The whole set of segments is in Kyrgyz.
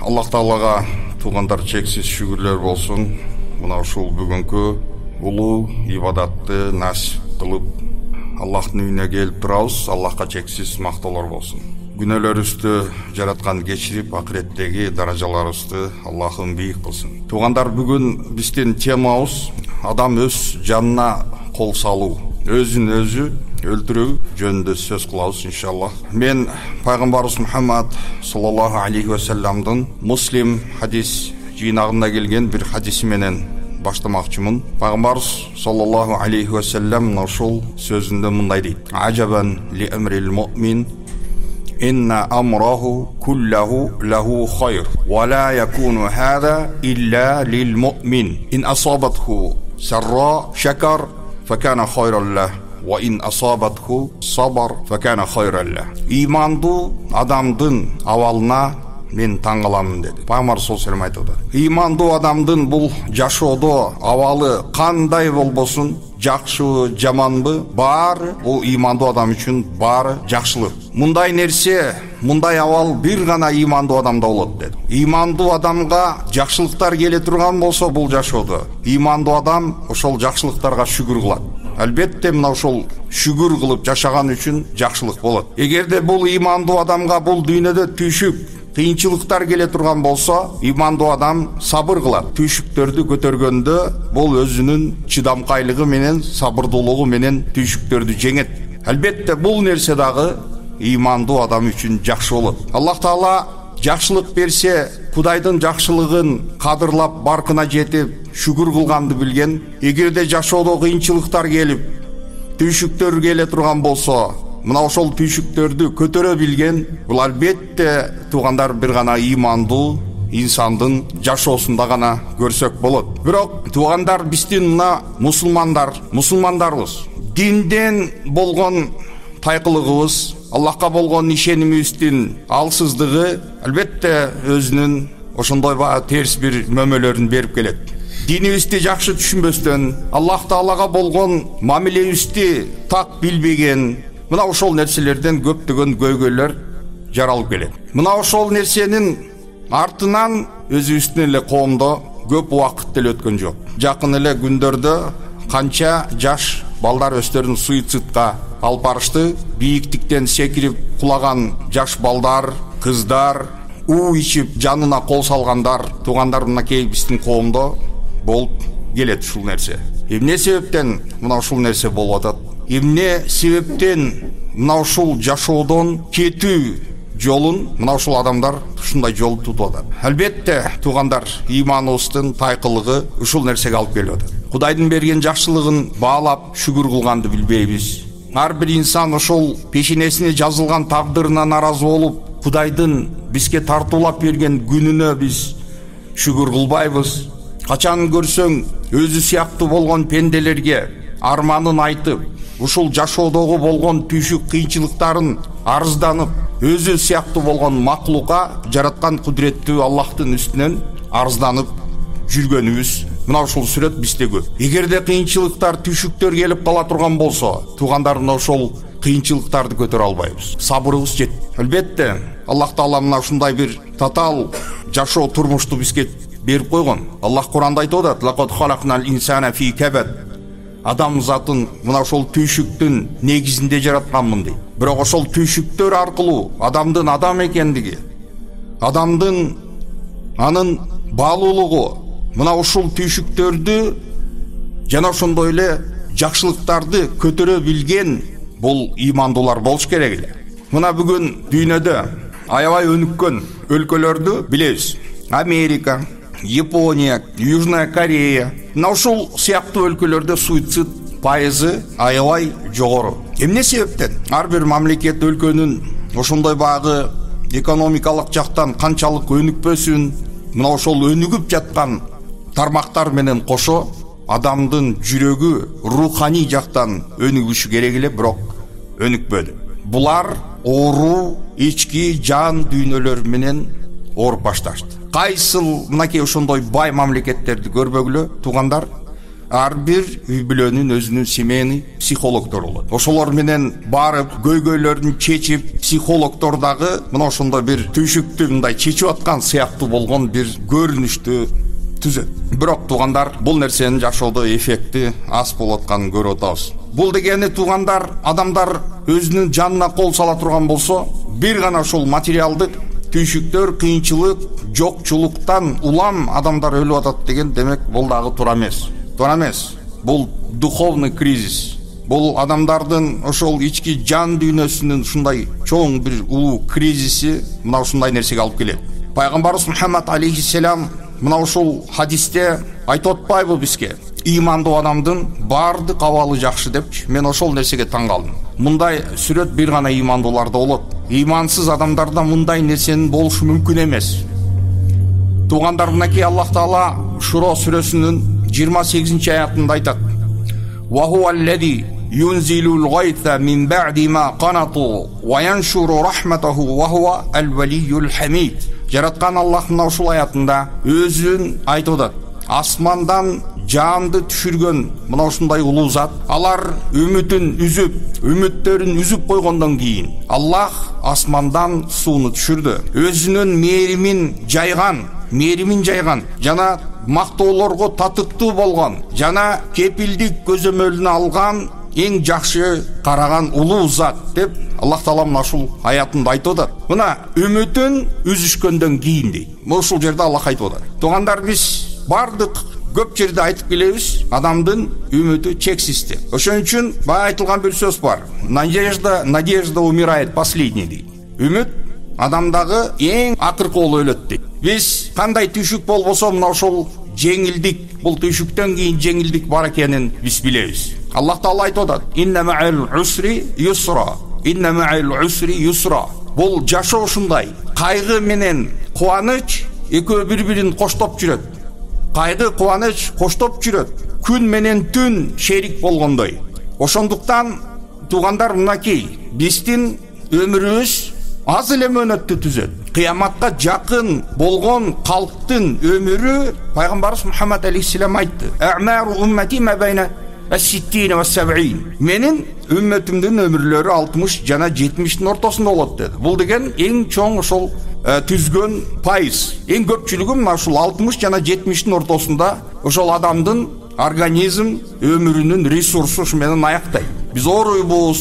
Аллах Таалага тугандар чексиз шүгүрлөр болсун. Мына ушул бүгүнкү улуу ибадатты насип кылып Аллахтын үйүнө келип турабыз. Аллахка чексиз мактоолор болсун. Күнөөлөрүбүздү жараткан кечирип, акыреттеги даражаларыбызды Аллахым бийик кылсын. Тугандар, бүгүн биздин темабыз адам өз жанына кол салуу, өзүн өзү өлтүрүү жөнүндө сөз кылабыз иншаллах. Мен пайгамбарыбыз Мухаммад саллаллаху алейхи ва салламдын Муслим хадис жыйнагында келген бир хадиси менен баштамакчымын. Пайгамбарыбыз саллаллаху алейхи ва саллам ушул сөзүндө мындай дейт: "Ажабан ли амрил муъмин инна амраху куллаху лаху хайр ва ла якуну хада илля лил муъмин ин асабатху сарра шакар факана хайран лах ва ин асабатху сабар факана хайран лах." Имандуу адамдын абалына мен таң каламын деди. Пайгамбар саллаллаху алейхи ва саллям айтты. Имандуу адамдын бул жашоодо абалы кандай болбосун, жакшыбы, жаманбы, баары бул имандуу адам үчүн баары жакшылык. Мындай нерсе, мындай абал бир гана имандуу адамда болот деди. Имандуу адамга жакшылыктар келе турган болсо бул жашоодо, имандуу адам ошол жакшылыктарга шүгүр кылат. Албетте мына ошол шүгүр кылып жашаган үчүн жакшылык болот. Эгерде бул имандуу адамга бул дүйнөдө түйшүк, кыйынчылыктар келе турган болсо, имандуу адам сабыр кылат. Түйшүктөрдү көтөргөндө бул өзүнүн чыдамкайлыгы менен, сабырдуулугу менен түйшүктөрдү жеңет. Албетте бул нерсе дагы имандуу адам үчүн жакшы болот. Аллах Таала жакшылык берсе, Кудайдын жакшылыгын кадырлап, баркына жетип, шүгүр кылганды билген. Эгерде жашоодо кыйынчылыктар келип, түйшүктөр келе турган болсо, мына ошол түйшүктөрдү көтөрө билген, бул албетте тугандар бир гана имандуу инсандын жашоосунда гана көрсөк болот. Бирок тугандар, биздин мына мусулмандарбыз. Динден болгон тайкылыгыбыз, Аллахка болгон ишенимибиздин алсыздыгы албетте өзүнүн ошондой терс бир мөмөлөрүн берип келет. Динибизди жакшы түшүнбөстөн, Аллах Таалага болгон мамилебизди так билбеген, мына ошол нерселерден көптөгөн көйгөйлөр жаралып келет. Мына ошол нерсенин артынан өзүбүздүн эле коомдо көп убакыт деле өткөн жок. Жакын эле күндөрдө канча жаш балдар өздөрүн суицидка алып барышты. Бийиктиктен секирип кулаган жаш балдар, кыздар, уу ичип жанына кол салгандар, тугандар мынакей биздин коомдо болуп келет ушул нерсе. Эмне себептен мына ушул нерсе болуп атат? Эмне себептен мына ушул жашоодон кетүү жолун мына ушул адамдар ушундай жол тутуп атат? Албетте тугандар, иманыбыздын тайкылыгы ушул нерсеге алып келип атат. Кудайдын берген жакшылыгын баалап шүгүр кылганды билбейбиз. Ар бир инсан ошол пешенесине жазылган тагдырына наразы болуп, Кудайдын бизге тартуулап берген күнүнө биз шүгүр кылбайбыз. Качан көрсөң өзү сыяктуу болгон пенделерге арманын айтып, ушул жашоодогу болгон түйшүк кыйынчылыктарын арызданып, өзү сыяктуу болгон маклукка жараткан кудуреттүү Аллахтын үстүнөн арызданып жүргөнүбүз мына ушул сүрөт бизде көп. Эгерде кыйынчылыктар, түйшүктөр келип кала турган болсо, тугандар, мына ошол кыйынчылыктарды көтөрө албайбыз. Сабырыбыз жет. Албетте Аллах Таала мына ушундай бир татаал жашоо турмушту бизге берип койгон. Аллах Куранда айтып атат: "Лакад халакнал инсана фи кабад." Адам затын мына ошол түйшүктүн негизинде жаратканмын дейт. Бирок ошол түйшүктөр аркылуу адамдын адам экендиги, адамдын анын баалуулугу, мына ушул түйшүктөрдү жана ошондой эле жакшылыктарды көтөрө билген бул имандуулар болуш керек эле. Мына бүгүн дүйнөдө аябай өнүккөн өлкөлөрдү билебиз. Америка, Япония, Южная Корея. Мына ушул сыяктуу өлкөлөрдө суицид пайызы аябай жогору. Эмне себептен? Ар бир мамлекет, өлкөнүн ошондой багы экономикалык жактан канчалык өнүкпөсүн, мына ошол өнүгүп жаткан тармактар менен кошо адамдын жүрөгү руханий жактан өнүгүшү керек эле, бирок өнүкпөдү. Булар оору, ички жан дүйнөлөр менен ооруп башташты. Кайсыл мынакей ошондой бай мамлекеттерди көрбөгүлө тугандар, ар бир үй бүлөнүн өзүнүн семейный психологдору болот. Ошолор менен барып көйгөйлөрүн чечип, психологдор дагы мына ошондой бир түйшүктү мындай чечип аткан сыяктуу болгон бир көрүнүштү түзөт. Бирок туугандар, бул нерсенин жашоодо эффекти аз болуп атканын көрүп атабыз. Бул дегени туугандар, адамдар өзүнүн жанына кол сала турган болсо, бир гана ошол материалдык түйшүктөр, кыйынчылык, жокчулуктан улам адамдар өлүп атат деген демек бул дагы туура эмес. Туура эмес. Бул духовный кризис. Бул адамдардын ошол ички жан дүйнөсүнүн ушундай чоң бир улуу кризиси мына ушундай нерсеге алып келет. Пайгамбарыбыз Мухаммад алейхиссалам мына ушул хадисте айтып атпайбы бизге? Имандуу адамдын бардык абалы жакшы депчи. Мен ошол нерсеге таң калдым. Мындай сүрөт бир гана имандууларда болот. Имансыз адамдарда мындай нерсенин болушу мүмкүн эмес. Туугандар, мынакей Аллах Таала Шуро сүрөсүнүн 28 аятында айтат: "Ва хуаллази юнзилул гайса мин ба'ди ма канату ва яншуру рахматаху ва хуа ал-валиюл хамид." Жараткан Аллах мына ушул аятында өзүн айтып атат. Асмандан жанды түшүргөн мына ушундай улуу зат, алар үмүттөрүн үзүп койгондон кийин Аллах асмандан сууну түшүрдү. Өзүнүн мээримин жайган жана мактоолорго татыктуу болгон жана кепилдик көзөмөлүнө алган эң жакшы караган улуу зат деп Аллах Таала мына ушул аятында айтып атат. Мына үмүтүн үзүшкөндөн кийин дейт. Ушул жерде Аллах айтып атат. Туугандар, биз бардык көп жерде айтып келебиз, адамдын үмүтү чексиз деп. Ошон үчүн баа айтылган бир сөз бар. Надежда умирает последней дейт. Үмүт адамдагы эң акыркы болуп өлөт дейт. Биз кандай түйшүк болбосо мына ошол жеңилдик, бул түйшүктөн кийин жеңилдик бар экенин биз билебиз. Аллах Таала айтып атат: "Инна ма'ал усри юсра, инна ма'ал усри юсра." Бул жашоо ушундай. Кайгы менен кубаныч экөө бири-бирин коштоп жүрөт. Кайгы, кубаныч коштоп жүрөт. Күн менен түн шерик болгондой. Ошондуктан туугандар, мынакей биздин өмүрүбүз аз эле мөөнөттү түзөт. Кыяматка жакын болгон калктын өмүрү пайгамбарыбыз Мухаммад алейхиссалам айтты: "А'мару уммати ма байна ас-ситтин ва саб'ин." Менин үммөтүмдүн өмүрлөрү 60 жана 70-тин ортосунда болот деди. Бул деген эң чоң ошол түзгөн пайыз. Эң көпчүлүгү мына ушул 60 жана 70-тин ортосунда ошол адамдын организм өмүрүнүн ресурсу ушу менен аяктайт. Биз ооруйбуз,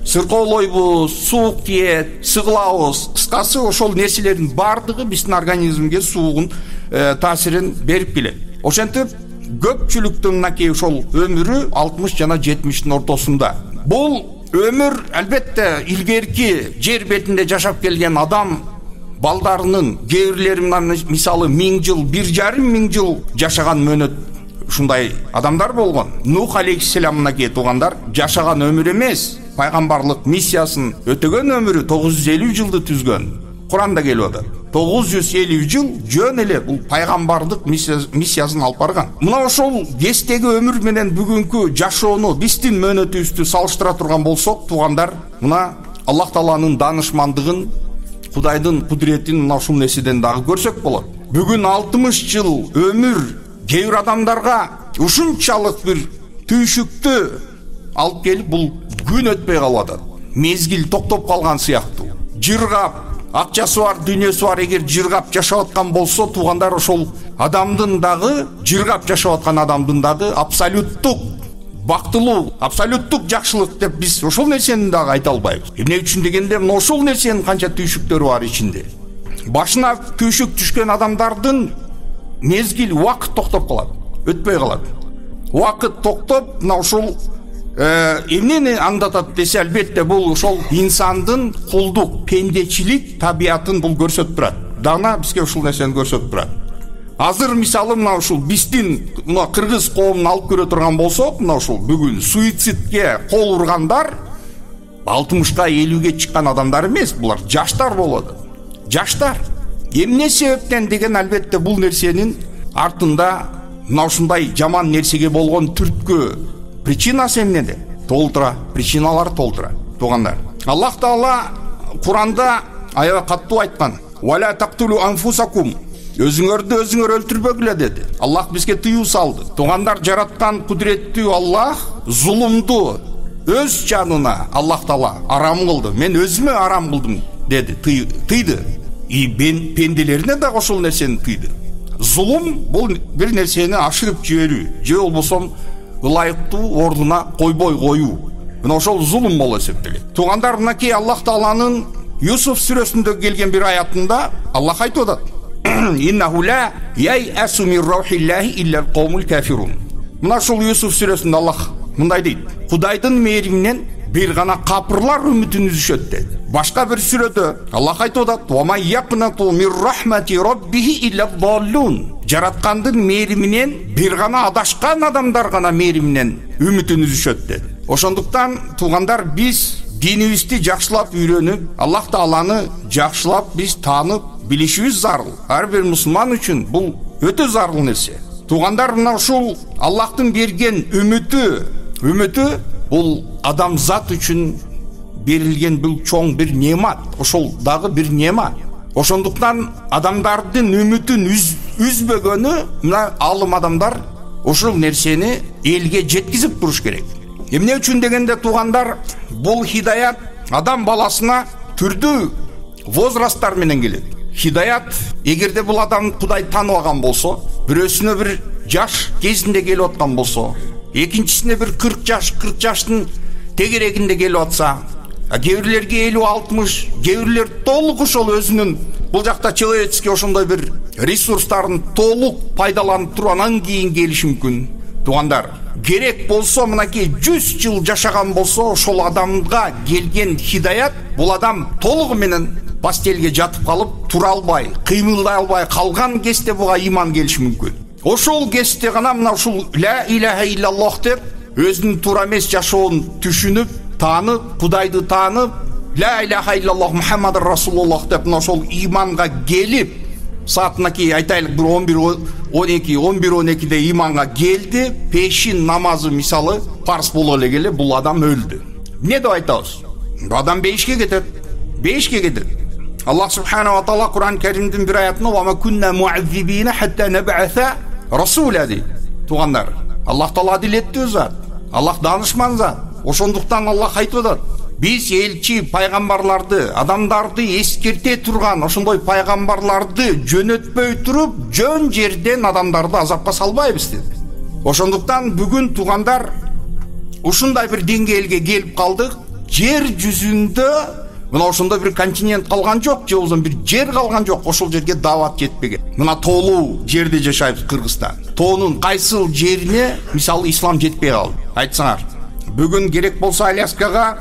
сыркоолойбуз, суук тиет, сыгылабыз. Кыскасы ошол нерселердин бардыгы биздин организмге суугун таасирин берип келет. Ошентип көпчүлүктүн мынакей ошол өмүрү 60 жана 70-тин ортосунда. Бул өмүр албетте илгерки жер бетинде жашап келген адам балдарынын кээ бирлери мисалы 1000 жыл, 1,5 миң жыл жашаган мөөнөт ушундай адамдар болгон. Нух алейхиссалам мынакей туугандар жашаган өмүр эмес, пайгамбарлык миссиясын өтөгөн өмүрү 950 жылды түзгөн. Куранда келип атат. 950 жыл жөн эле бул пайгамбардык миссиясын алып барган. Мына ошол кестеги өмүр менен бүгүнкү жашоону биздин мөөнөтүбүздү салыштыра турган болсок, туугандар, мына Аллах Тааланын данышмандыгын, Кудайдын кудуретин мына ушул нерседен дагы көрсөк болот. Бүгүн 60 жыл өмүр кээ бир адамдарга ушунчалык бир түйшүктү алып келип бул күн өтпөй калып атат. Мезгил токтоп калган сыяктуу. Жыргап, акчасы бар, дүйнөсү бар, эгер жыргап жашап аткан болсо, туугандар, ошол адамдын дагы жыргап жашап аткан адамдын дагы абсолюттук бактылуу, абсолюттук жакшылык деп биз ошол нерсени дагы айта албайбыз. Эмне үчүн дегенде, мына ошол нерсенин канча түйшүктөрү бар ичинде. Башына түйшүк түшкөн адамдардын мезгил, убакыт токтоп калат, өтпөй калат. Убакыт токтоп, мына ушул эмнени аңдатат десе, албетте бул ошол инсандын кулдук, пендечилик табиятын бул көрсөтүп турат. Дана бизге ушул нерсени көрсөтүп турат. Азыр мисалы мына ушул биздин мына кыргыз коомун алып көрө турган болсок, мына ушул бүгүн суицидке кол ургандар 60га 50ге чыккан адамдар эмес, булар жаштар болот. Жаштар. Эмне себептен деген, албетте бул нерсенин артында мына ушундай жаман нерсеге болгон түрткү причинасы эмнеде? Толтура, причиналар толтура. Туугандар, Аллах Таала Куранда аябай каттуу айткан: "Ва ла тактулу анфусакум", Өзүңөрдү өзүңөр өлтүрбөгүлө деди. Аллах бизге тыюу салды. Туугандар, жараткан кудуреттүү Аллах зулумду өз жанына Аллах Таала арам кылды. Мен өзүмө арам кылдым деди, тыйды. И пенделерине да ошол нерсени тыйды. Зулум бул бир нерсени ашырып жиберүү, же болбосо ылайыктуу ордуна койбой коюу. Мына ошол зулум болуп эсептелет. Туугандар, мынакей Аллах Тааланын Юсуф сүрөсүндө келген бир аятында Аллах айтып атат: «Иннаху ла яйасу мин раухиллахи илля ал-каумул кафирун». Мына ушул Юсуф сүрөсүндө Аллах мындай дейт: Кудайдын мээриминен бир гана капырлар үмүтүн үзүшөт дейт. Башка бир сүрөдө Аллах айтып атат: «Ва ман яқнату мин рахмати раббихи илля ал-даллун». Жараткандын мээриминен бир гана адашкан адамдар гана мээриминен үмүтүн үзүшөт дейт. Ошондуктан туугандар, биз динибизди жакшылап үйрөнүп, Аллах Тааланы жакшылап биз таанып билишибиз зарыл. Ар бир мусулман үчүн бул өтө зарыл нерсе. Туугандар, мына ушул Аллахтын берген үмүтү бул адамзат үчүн берилген бул чоң бир неамат. Ошол дагы бир неамат. Ошондуктан адамдардын үмүтүн үзбөгөнү, мына алым адамдар ошол нерсени элге жеткизип туруш керек. Эмне үчүн дегенде туугандар, бул хидаят адам баласына түрдүү возрасттар менен келет. Хидаят, эгерде бул адам Кудай тааныбаган болсо, бирөөсүнө бир жаш кезинде келип аткан болсо, экинчисине бир 40 жаштын тегерегинде келип атса, кээ бирлерге 50-60, кээ бирлер толук ошол өзүнүн бул жакта человеческий ошондой бир ресурстарын толук пайдаланып туруп анан кийин келиши мүмкүн. Туугандар, керек болсо мынакей 100 жыл жашаган болсо, ошол адамга келген хидаят, бул адам толугу менен постелге жатып калып, тура албай, кыймылдай албай калган кезде буга иман келиши мүмкүн. Ошол кезде гана мына ушул ла илаха иллаллах деп өзүнүн туура эмес жашоонун түшүнүп, таанып, Кудайды таанып, ла илаха иллаллах Мухаммад Расулуллах деп мына ошол иманга келип, саатына ки айтайлык бир 11-12де иманга келди, пешин намазы мисалы парз боло эле келе, бул адам өлдү. Эмне деп айтабыз? Адам бейишке кетет. Аллах субханаху ва таала Кур'ан Каримдин бир аятында «Ва ма кунна муаззибина хатта наб'аса расула» дейт. Туугандар, Аллах Таала адилеттүү зат, Аллах данышман зат. Ошондуктан Аллах айтып атат: биз элчи пайгамбарларды, адамдарды эскерте турган ошондой пайгамбарларды жөнөтпөй туруп, жөн жерден адамдарды азапка салбайбыз деди. Ошондуктан бүгүн туугандар ушундай бир деңгээлге келип калдык. Жер жүзүндө мына ошондой бир континент калган жок, же болбосо бир жер калган жок, ошол жерге дават жетпеген. Мына тоолуу жерде жашайбыз, Кыргызстан. Тоонун кайсыл жерине мисалы ислам жетпей калды. Айтсаңар, бүгүн керек болсо Аляскага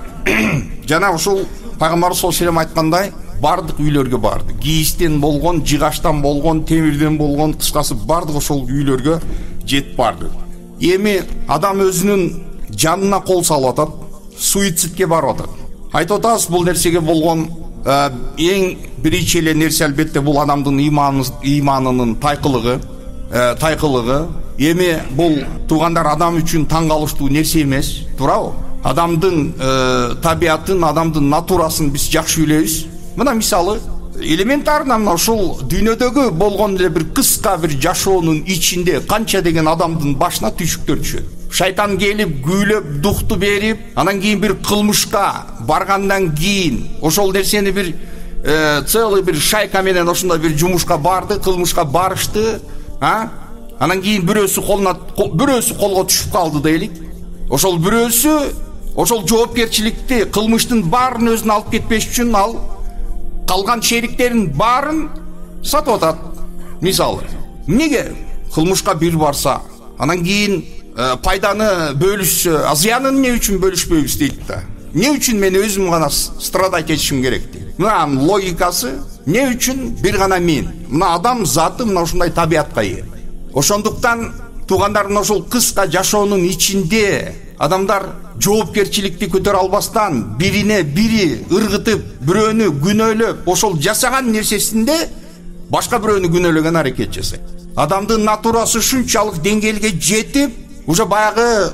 жана ушул пайгамбар саллаллаху алейхи ва саллям айткандай бардык үйлөргө барды. Кийистен болгон, жыгаштан болгон, темирден болгон, кыскасы бардык ошол үйлөргө жетип барды. Эми адам өзүнүн жанына кол салып атат, суицидке барып атат. Айтып атабыз, бул нерсеге болгон эң биринчи эле нерсе албетте бул адамдын иманынын тайкылыгы. Эми бул туугандар адам үчүн таң калыштуу нерсе эмес, туурабы? Адамдын табиатын, адамдын натурасын биз жакшы билебиз. Мына мисалы элементарно мына ушул дүйнөдөгү болгон эле бир кыска бир жашоонун ичинде канча деген адамдын башына түйшүктөр түшөт. Шайтан келип, гүйлөп, дукту берип, анан кийин бир кылмышка баргандан кийин ошол нерсени бир целый бир шайка менен ошондой бир жумушка барды, кылмышка барышты, анан кийин бирөөсү колго түшүп калды дейли. Ошол бирөөсү ошол жоопкерчиликти, кылмыштын баарын өзүнө алып кетпеш үчүн ал калган шериктерин баарын сатып атат. Мисалы, эмнеге кылмышка бир барса, анан кийин пайданы бөлүшсө, зыянын эмне үчүн бөлүшпөйбүз дейт да. Эмне үчүн мен өзүм гана страдать этишим керек дейт. Мына логикасы, эмне үчүн бир гана мен? Мына адам заты мына ушундай табиятка ээ. Ошондуктан туугандар, мына ушул кыска жашоонун ичинде адамдар жоопкерчиликти көтөрө албастан бирине бири ыргытып, бирөөнү күнөөлөп, ошол жасаган нерсесинде башка бирөөнү күнөөлөгөн аракет жасайт. Адамдын натурасы ушунчалык деңгээлге жетип, уже баягы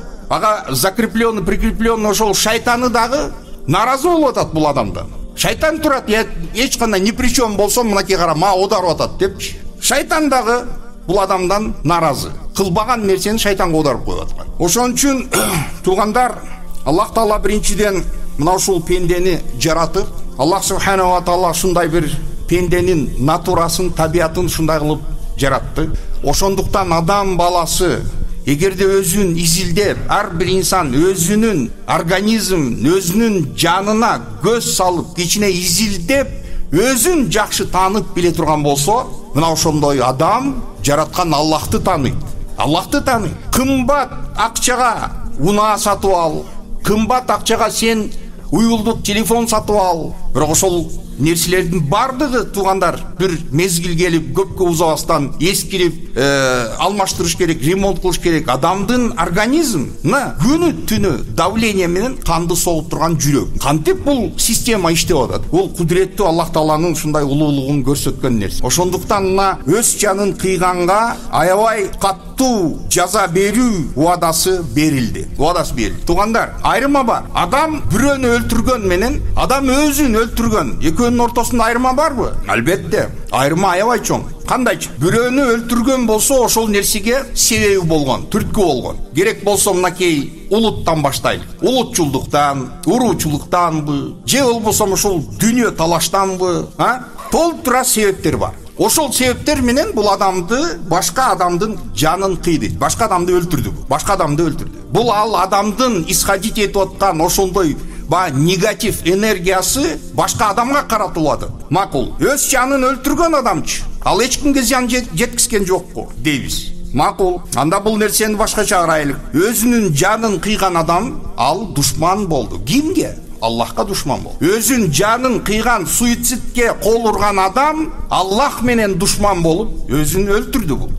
закрепленный, прикрепленный ошол шайтаны дагы наразы болуп атат бул адамдан. Шайтан турат, эч кандай ни при чем болсом, мынакей кара, ма оодарып атат деп. Шайтан дагы бул адамдан наразы. Кылбаган нерсени шайтанга оодарып коюп аткан. Ошон үчүн туугандар, Аллах Таала биринчиден мына ушул пендени жаратып, Аллах Субханаху ва Таала ушундай бир пенденин натурасын, табиатын ушундай кылып жаратты. Ошондуктан адам баласы эгерде өзүн изилдеп, ар бир инсан өзүнүн организмин, өзүнүн жанына көз салып, кичине изилдеп, өзүн жакшы таанып биле турган болсо, мына ошондой адам жараткан Аллахты тааныйт. Аллахты тааныйт. Кымбат акчага унаа сатып ал, кымбат акчага сен уюлдук телефон сатып ал. Бирок ошол нерселердин бардыгы туугандар бир мезгил келип көпкө узабастан эскирип, алмаштырыш керек, ремонт кылыш керек. Адамдын организмине күнү түнү давление менен канды согуп турган жүрөк. Кантип бул система иштеп атат? Бул кудуреттүү Аллах Тааланын ушундай улуулугун көрсөткөн нерсе. Ошондуктан мына өз жанын кыйганга аябай каттуу жаза берүү убадасы берилди. Туугандар, айырма бар. Адам бирөөнү өлтүргөн менен адам өзүн өлтүргөн экөөнүн ортосунда айырма барбы? Албетте, айырма аябай чоң. Кандайчы? Бирөөнү өлтүргөн болсо ошол нерсеге себеби болгон, түрткү болгон. Керек болсо мынакей улуттан баштайлы. Улутчулдуктан, уруучулуктанбы, же болбосо ошол дүйнө талаштанбы, толуп тура себептер бар. Ошол себептер менен бул адамды, башка адамдын жанын кыйды, башка адамды өлтүрдү. Бул ал адамдын исходить этип аткан ошондой негатив энергиясы башка адамга каратылат. Макул. Өз жанын өлтүргөн адамчы, ал эч кимге зыян жеткизген жокпу дейбиз. Макул. Анда бул нерсени башкача карайлык. Өзүнүн жанын кыйган адам ал душман болду. Кимге? Аллахка душман болду. Өзүн жанын кыйган, суицидке кол урган адам Аллах менен душман болуп, өзүн өлтүрдү бул.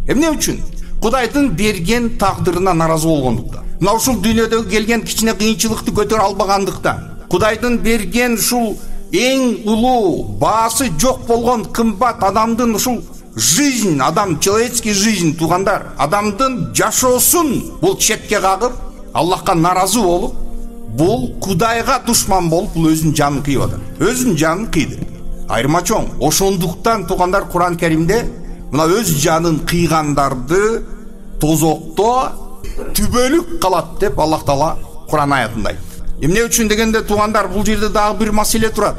Эмне үчүн? Кудайдын берген тагдырына наразы болгондуктан. Мына ушул дүйнөдө келген кичине кыйынчылыкты көтөрө албагандыктан, Кудайдын берген ушул эң улуу, баасы жок болгон кымбат адамдын ушул жизнь, человеческий жизнь, туугандар, адамдын жашоосун бул четке кагып, Аллахка наразы болуп, бул Кудайга душман болуп, бул өзүнүн жанын кыйып атат. Өзүнүн жанын кыйды. Айырма чоң. Ошондуктан туугандар Куран Керимде мына өз жанын кыйгандарды тозокто түбөлүк калат деп Аллах Таала Куран аятында айтты. Эмне үчүн дегенде туугандар, бул жерде дагы бир маселе турат.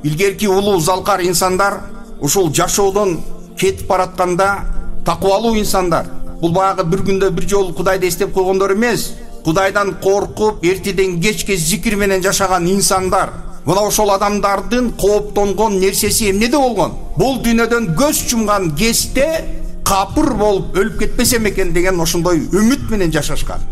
Илгерки улуу залкар инсандар ушул жашоодон кетип баратканда такыбалуу инсандар. Бул баягы бир күндө бир жолу Кудайды эстеп койгондор эмес. Кудайдан коркуп, эртеден кечке зикир менен жашаган инсандар. Мына ошол адамдардын кооптонгон нерсеси эмнеде болгон? Бул дүйнөдөн көз чумган кезде капыр болуп өлүп кетпесем экен деген ошондой үмүт менен жашашкан.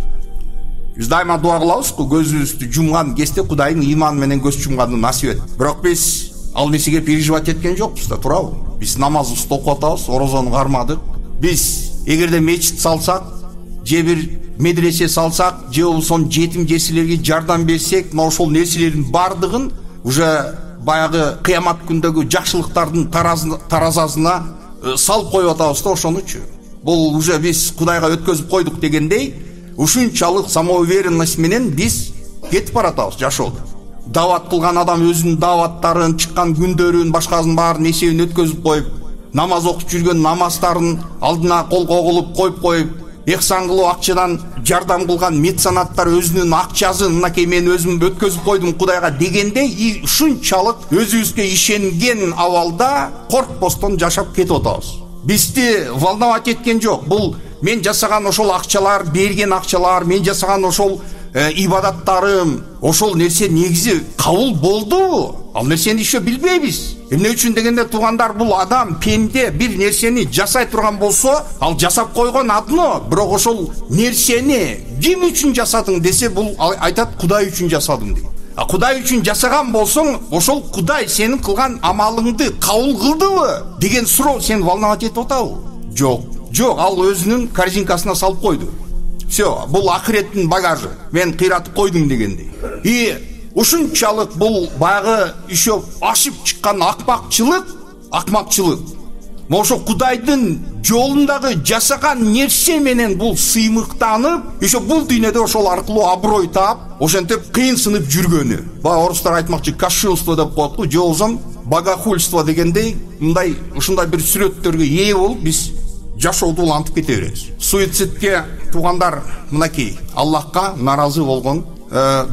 Биз дайыма дуа кылабызбы, көзүбүздү жумган кезде Кудайдын ыйман менен көз чумганын насип эт. Бирок биз ал нерсеге переживать эткен жокпуз да, туурабы? Биз намазыбызды окуп атабыз, орозону кармадык. Биз эгерде мечит салсак, же бир медресе салсак, же болбосо жетим жесирлерге жардам берсек, мына ошол нерселердин бардыгын уже баягы кыямат күндөгү жакшылыктардын таразасына салып коюп атабыз да, ошонучу. Бул уже биз Кудайга өткөзүп койдук дегендей, ушунчалык самоуверенность менен биз кетип баратабыз жашоодо. Дават кылган адам өзүнүн даваттарын, чыккан күндөрүн, башкасын баарын эсебин өткөзүп коюп, намаз окуп жүргөн намаздарын алдына кол когулуп коюп, эхсан кылуу акчадан жардам кылган меценаттар өзүнүн акчасын мынакей мен өзүм өткөзүп койдум Кудайга дегендей, ушунчалык өзүбүзгө ишенген абалда коркпостон жашап кетип атабыз. Бизди волновать эткен жок. Бул мен жасаган ошол акчалар, берген акчалар, мен жасаган ошол ибадаттарым, ошол нерсе негизи кабыл болдубу? Ал нерсени еще билбейбиз. Эмне үчүн дегенде туугандар, бул адам пенде бир нерсени жасай турган болсо, ал жасап койгон одно, бирок ошол нерсени ким үчүн жасадың десе, бул айтат Кудай үчүн жасадым дейт. Кудай үчүн жасаган болсоң, ошол Кудай сенин кылган амалыңды кабыл кылдыбы деген суроо сени волновать этип атабы? Жок, ал өзүнүн корзинкасына салып койду. Все, бул ахиреттин багажы. Мен кыйратып койдум дегендей. И ушунчалык бул баягы еще ашып чыккан акмакчылык. Ошо Кудайдын жолундагы жасаган нерсе менен бул сыймыктанып, еще бул дүйнөдө ошол аркылуу аброй таап, ошентип кыйынсынып жүргөнү. Орустар айтмакчы, кашылство деп коет го, же болсо богохульство дегендей мындай ушундай бир сүрөттөргө ээ болуп биз жашоодо улантып кете беребиз. Суицидке туугандар мынакей Аллахка наразы болгон,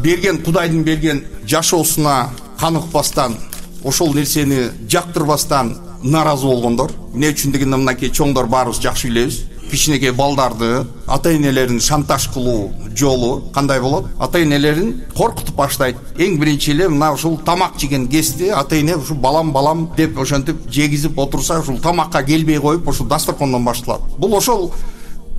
берген Кудайдын берген жашоосуна каныкпастан, ошол нерсени жактырбастан наразы болгондор. Эмне үчүн дегенде мынакей чоңдор баарыбыз жакшы билебиз. Кичинекей балдарды ата-энелерин шантаж кылуу жолу кандай болот? Ата-энелерин коркутуп баштайт. Эң биринчи эле мына ушул тамак жеген кезде ата-эне ушул балам деп ошентип жегизип отурса, ушул тамакка келбей коюп, ушул дасторкондон башталат. Бул ошол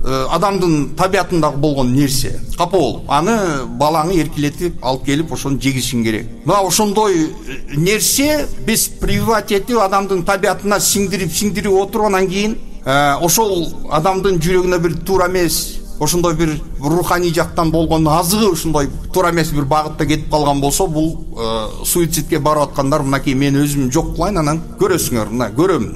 адамдын табиятындагы болгон нерсе. Капа болуп, аны балаңы эркелетип алып келип ошону жегишиң керек. Мына ошондой нерсе биз приват этип адамдын табиятына сиңдирип отургандан кийин ошол адамдын жүрөгүнө бир туура эмес, ошондой бир руханий жактан болгон азыгы ошондой туура эмес бир багытта кетип калган болсо, бул суицидке барып аткандар мынакей мен өзүм жок кылайын, анан көрөсүңөр, мына көрөм,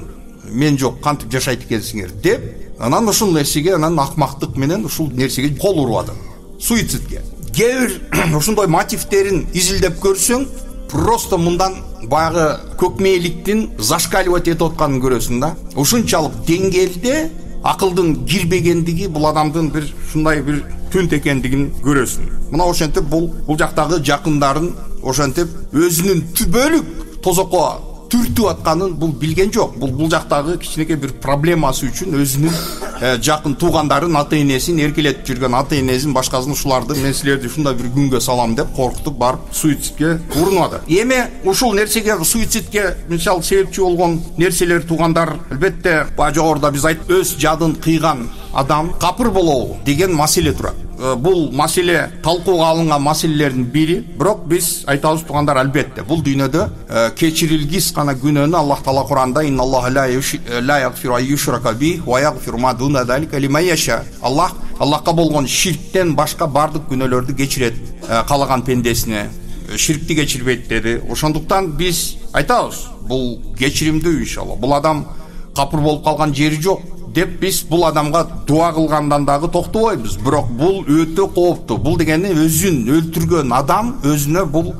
мен жок, кантип жашайт экенсиңер деп, анан ушул нерсеге, анан акмактык менен ушул нерсеге кол урбады. Суицидке. Кээ бир ошондой мотивтерин изилдеп көрсөң, просто мындан баягы көкмейликтин зашкаливать этип атканын көрөсүң да. Ушунчалык деңгээлде акылдын кирбегендиги, бул адамдын бир ушундай бир түнт экендигин көрөсүң. Мына ошентип бул жактагы жакындарын ошентип өзүнүн түбөлүк тозокко түртүп атканын бул билген жок. Бул жактагы кичинекей бир проблемасы үчүн өзүнүн жакын туугандарын, ата-энесин эркелетип жүргөн, ата-энесин башкасын ушуларды мен силерди ушундай бир күнгө салам деп коркутуп барып суицидке урунады. Эми ушул нерсеге, суицидке мисалы себепчи болгон нерселер туугандар, албетте баа жогоруда биз айттык, өз жадын кыйган адам капыр болобу деген маселе турат. Бул маселе талкууга алынган маселелердин бири, бирок биз айтабыз туугандар, албетте бул дүйнөдө кечирилгис гана күнөөнү Аллах Таала Куранда инналлаха ла яғфиру ан юшрака бихи ва яғфиру ма дуна залика лиман яша. Аллахка болгон ширктен башка бардык күнөөлөрдү кечирет каалаган пендесине. Ширкти кечирбейт деди. Ошондуктан биз айтабыз, бул кечиримдүү иншалла. Бул адам капыр болуп калган жери жок деп биз бул адамга дуа кылгандан дагы токтобойбуз. Бирок бул өтө кооптуу. Бул дегени өзүн өлтүргөн адам өзүнө бул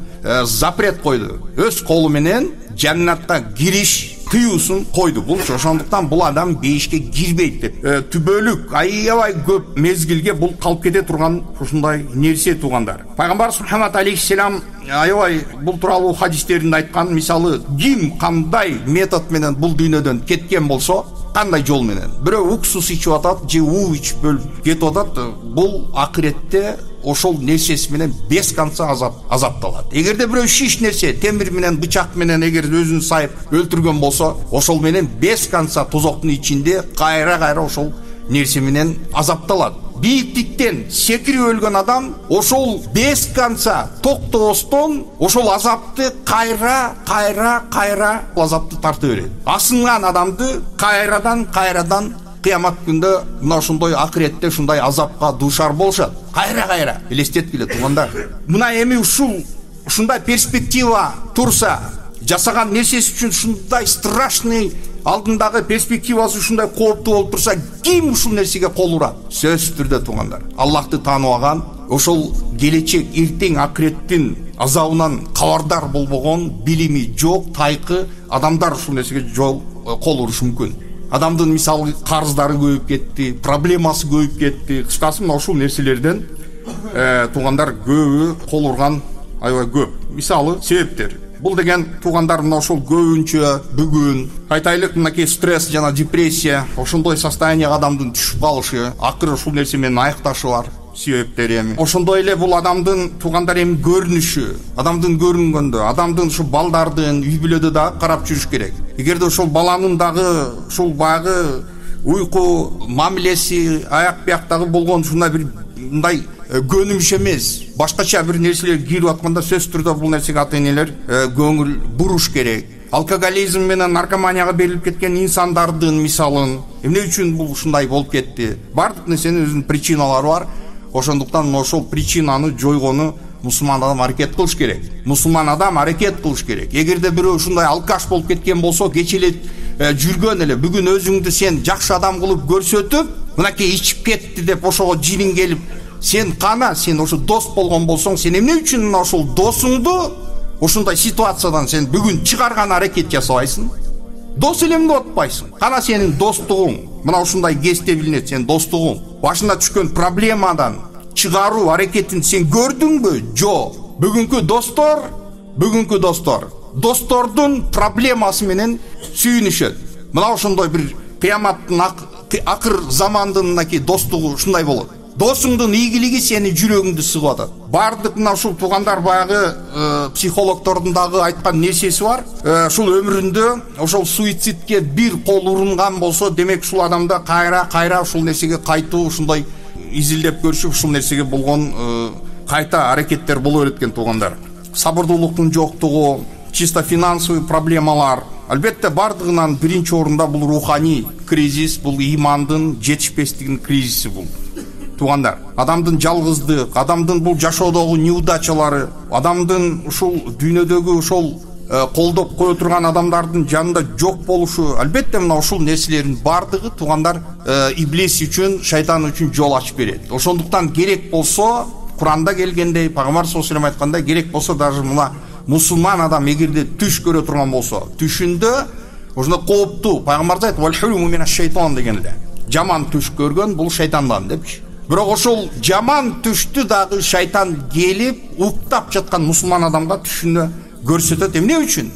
запрет койду. Өз колу менен жаннатка кириш тыюусун койду. Бул ошондуктан бул адам бейишке кирбейт деп. Түбөлүк аябай көп мезгилге бул калып кете турган ушундай нерсе туугандар. Пайгамбар Мухаммад алейхиссалам аябай бул тууралуу хадистеринде айткан, мисалы ким кандай метод менен бул дүйнөдөн кеткен болсо, кандай жол менен, бирөө уксус ичип атат же уу ичип кетип атат, бул акыретте ошол нерсеси менен бес канча азапталат. Эгерде бирөө шиш нерсе, темир менен, бычак менен эгер өзүн сайып өлтүргөн болсо, ошол менен бес канча тозоктун ичинде кайра ошол нерсе менен азапталат. Бийиктиктен секирип өлгөн адам ошол бес канча токтобостон ошол азапты кайра азапты тарта берет. Асынган адамды кайрадан кыямат күндө мына ошондой акыретте ушундай азапка дуушар болушат. Кайра элестеткиле туугандар. Мына эми ушундай перспектива турса, жасаган нерсеси үчүн ушундай страшный алдындагы перспективасы ушундай кооптуу болуп турса, ким ушул нерсеге кол урат? Сөзсүз түрдө туугандар, Аллахты тааныбаган, ошол келечек эртең акыреттин азабынан кабардар болбогон, билими жок, тайкы адамдар ушул нерсеге кол урушу мүмкүн. Адамдын мисалы карыздары көбөйүп кетти, проблемасы көбөйүп кетти. Кыскасы мына ушул нерселерден туугандар көбү кол урган аябай көп. Мисалы себептер. Бул деген туугандар мына ошол көбүнчө бүгүн айтайлык мынакей стресс жана депрессия, ошондой состоянияга адамдын түшүп калышы, акыры ушул нерсе менен аякташы бар себептери эми. Ошондой эле бул адамдын туугандар эми көрүнүшү, адамдын көрүнгөндө, адамдын ушу балдардын үй бүлөдө да карап жүрүш керек. Эгерде ошол баланын дагы ушул баягы уйку мамилеси аяк бияктагы болгон ушундай бир мындай көнүмүш эмес, башкача бир нерселер кирип атканда сөзсүз түрдө бул нерсеге ата-энелер көңүл буруш керек. Алкоголизм менен наркоманияга берилип кеткен инсандардын мисалын, эмне үчүн бул ушундай болуп кетти? Бардык нерсенин өзүнүн причиналары бар. Ошондуктан ошол причинаны жойгону мусулман адам аракет кылыш керек. Мусулман адам аракет кылыш керек. Эгерде бирөө ушундай алкаш болуп кеткен болсо, кечеле жүргөн эле бүгүн өзүңдү сен жакшы адам кылып көрсөтүп, мынакей ичип кетти деп ошого жиниң келип, сен ошо дос болгон болсоң, сен эмне үчүн ошол досуңду ушундай ситуациядан сен бүгүн чыгарган аракет жасабайсың, дос элем деп атпайсың. Кана сенин достугуң мына ушундай кезде билинет, сен достугуң. Башына түшкөн проблемадан чыгаруу аракетин сен көрдүңбү? Жок. Бүгүнкү достор достордун проблемасы менен сүйүнүшөт. Мына ошондой бир кыяматтын акыр замандын достугу ушундай болот. Досуңдун ийгилиги сени жүрөгүңдү сыгып атат. Бардык мына ушул туугандар баягы психологдордун дагы айткан нерсеси бар. Ушул өмүрүндө ошол суицидке бир кол урунган болсо, демек ушул адамда кайра ушул нерсеге кайтуу, ушундай изилдеп көрүшүп, ушул нерсеге болгон кайта аракеттер боло берет экен туугандар. Сабырдуулуктун жоктугу, чисто финансовый проблемалар. Албетте бардыгынан биринчи орунда бул руханий кризис, бул имандын жетишпестигинин кризиси бул. Туугандар, адамдын жалгыздык, адамдын бул жашоодогу неудачалары, адамдын ушул дүйнөдөгү ошол колдоп кое турган адамдардын жанында жок болушу, албетте мына ушул нерселердин бардыгы туугандар иблис үчүн, шайтан үчүн жол ачып берет. Ошондуктан керек болсо, Куранда келгендей, Пайгамбар саллаллаху алейхи айткандай, керек болсо даже мына мусулман адам эгерде түш көрө турган болсо, түшүндө ошондой кооптуу, Пайгамбар айтат, "Вал хулуму минаш шайтан" дегенде. Жаман түш көргөн бул шайтандан депчи. Бирок ошол жаман түштү дагы шайтан келип, уктап жаткан мусулман адамга түшүнө көрсөтөт. Эмне үчүн?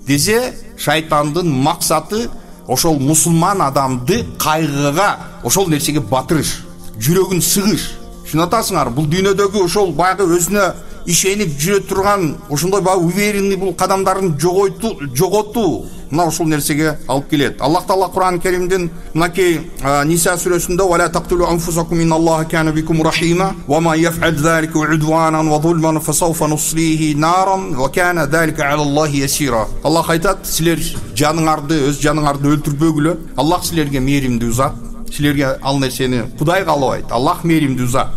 Десе, шайтандын максаты ошол мусулман адамды кайгыга, ошол нерсеге батырыш, жүрөгүн сыгыш. Шуну атасыңар, бул дүйнөдөгү ошол баягы өзүнө ишенип жүрө турган, ошондой баягы уверенный бул кадамдарын жоготуу, мына ушул нерсеге алып келет. Аллах Таала Кур'ан Керимдин мынакей Ниса сүрөсүндө "Ва ла тактулу анфусакум инналлаха кана бикум рахима ва ма яф'ал залика удванан ва зулман фасауфа нуслихи наран ва кана залика алаллахи ясира". Аллах айтат, силер өз жаныңарды өлтүрбөгүлө. Аллах силерге мээримдүү зат. Силерге ал нерсени Кудай каалабайт. Аллах мээримдүү зат.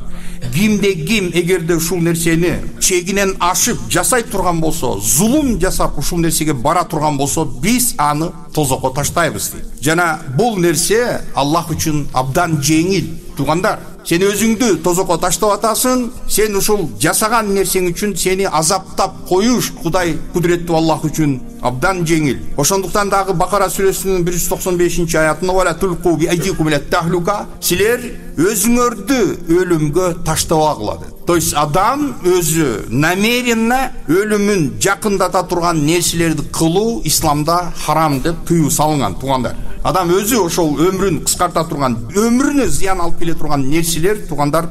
Кимде ким эгерде ушул нерсени чегинен ашып жасай турган болсо, зулум жасап ушул нерсеге бара турган болсо, биз аны тозокко таштайбыз дейт. Жана бул нерсе Аллах үчүн абдан жеңил. Туугандар, сен өзүңдү тозокко таштап атасың, сен ушул жасаган нерсең үчүн сени азаптап коюш Кудай кудуреттүү Аллах үчүн абдан жеңил. Ошондуктан дагы Бакара сүрөсүнүн 195-аятында "Ва ла тулку би айдикум ила тахлука", силер өзүңөрдү өлүмгө таштабагыла дейт. То есть адам өзү намеренно өлүмүн жакындата турган нерселерди кылуу исламда харам деп тыюу салынган. Туугандар, адам өзү ошол өмүрүн кыскарта турган, өмүрүнө зыян алып келе турган нерселер туугандар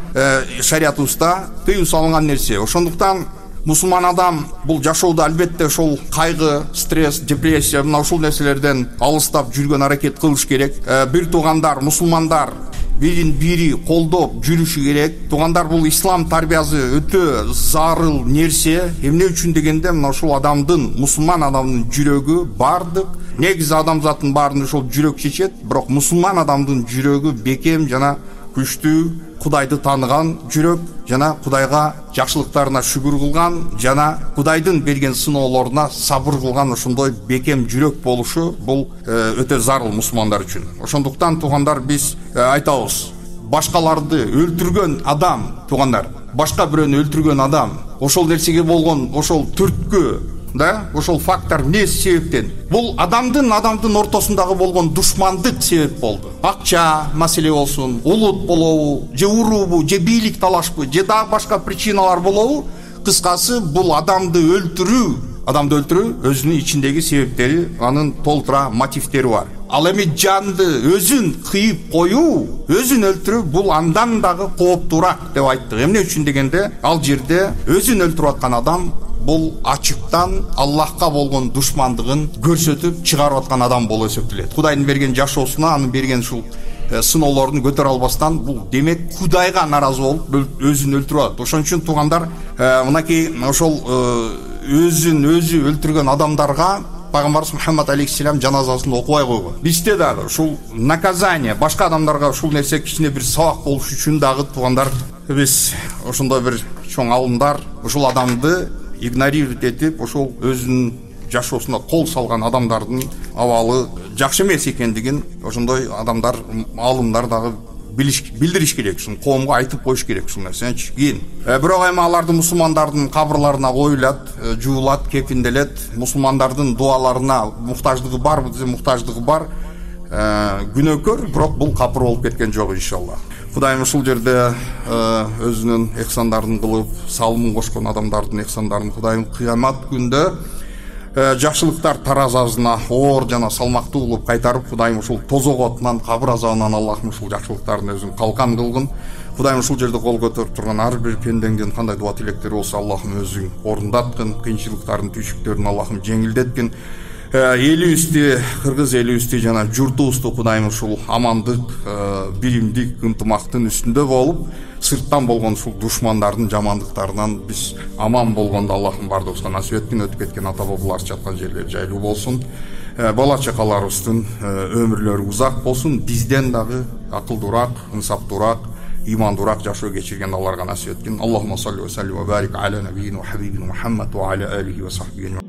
шариятыбызда тыюу салынган нерсе. Ошондуктан мусулман адам бул жашоодо албетте ошол кайгы, стресс, депрессия, мына ушул нерселерден алыстап жүргөн аракет кылыш керек. Бир туугандар, мусулмандар бирин бири колдоп жүрүшү керек. Туугандар, бул ислам тарбиясы өтө зарыл нерсе. Эмне үчүн дегенде, мына ушул адамдын, мусулман адамдын жүрөгү бардык, негизи адамзаттын баарын ошол жүрөк чечет, бирок мусулман адамдын жүрөгү бекем жана күчтүү, Кудайды таныган жүрөк жана Кудайга жакшылыктарына шүгүр кылган жана Кудайдын берген сыноолоруна сабыр кылган ошондой бекем жүрөк болушу бул өтө зарыл мусулмандар үчүн. Ошондуктан туугандар, биз айтабыз, башкаларды өлтүргөн адам, туугандар, башка бирөөнү өлтүргөн адам, ошол нерсеге болгон ошол түрткү, ошол фактор эмне себептен? Бул адамдын ортосундагы болгон душмандык себеп болду. Акча маселе болсун, улут болобу, же уруубу, же бийлик талашпы, же дагы башка причиналар болобу, кыскасы бул адамды өлтүрүү өзүнүн ичиндеги себептери, анын толтура мотивдери бар. Ал эми жанды өзүн кыйып коюу, өзүн өлтүрүү бул андан дагы кооптуураак деп айттык. Эмне үчүн дегенде, ал жерде өзүн өлтүрүп аткан адам бул ачыктан Аллахка болгон душмандыгын көрсөтүп чыгарып аткан адам болуп эсептелет. Кудайдын берген жашоосуна, анын берген ушул сыноолорун көтөрө албастан, бул демек Кудайга наразы болуп өзүн өлтүрүп атат. Ошон үчүн туугандар, мынакей ошол өзүн өзү өлтүргөн адамдарга Пайгамбарыбыз Мухаммад алейхиссалам жаназасын окубай койгон. Бизде дагы ушул наказание, башка адамдарга ушул нерсе кичине бир сабак болуш үчүн дагы туугандар, биз ошондой бир чоң алымдар ушул адамды игнорировать этип, ошол өзүнүн жашоосуна кол салган адамдардын абалы жакшы эмес экендигин ошондой адамдар, алымдар дагы билдириш керек, ушун коомго айтып коюш керек ушул нерсеничи. Кийин бирок эми аларды мусулмандардын кабырларына коюлат, жуулат, кепинделет. Мусулмандардын дуаларына муктаждыгы барбы десе муктаждыгы бар. Күнөөкөр, бирок бул капыр болуп кеткен жок иншалла. Кудайым ушул жерде өзүнүн эхсандарын кылып, салымын кошкон адамдардын эхсандарын Кудайым кыямат күндө жакшылыктар таразасына оор жана салмактуу кылып кайтарып, Кудайым ушул тозок отунан, кабыр азабынан Аллахым ушул жакшылыктарын өзүн калкан кылгын. Кудайым ушул жерде кол көтөрүп турган ар бир пендеңдин кандай дуа тилектери болсо Аллахым өзүң орундаткын, кыйынчылыктардын, түйшүктөрүн Аллахым жеңилдеткин. Элибизди, кыргыз элибизди жана журтубузду Кудайым ушул амандык, биримдик, ынтымактын үстүндө болуп, сырттан болгон ушул душмандардын жамандыктарынан биз аман болгондо Аллахым бардыгыбызга насип эткин. Өтүп кеткен ата бабалар жаткан жерлер жайлуу болсун. Бала чакаларыбыздын өмүрлөрү узак болсун. Бизден дагы акылдуураак, ынсаптуураак, имандуураак жашоо кечирген аларга насип эткин. Аллахумма салли ва салли ва барик аля набийина ва хабибина Мухаммад ва аля алихи ва сахбихи.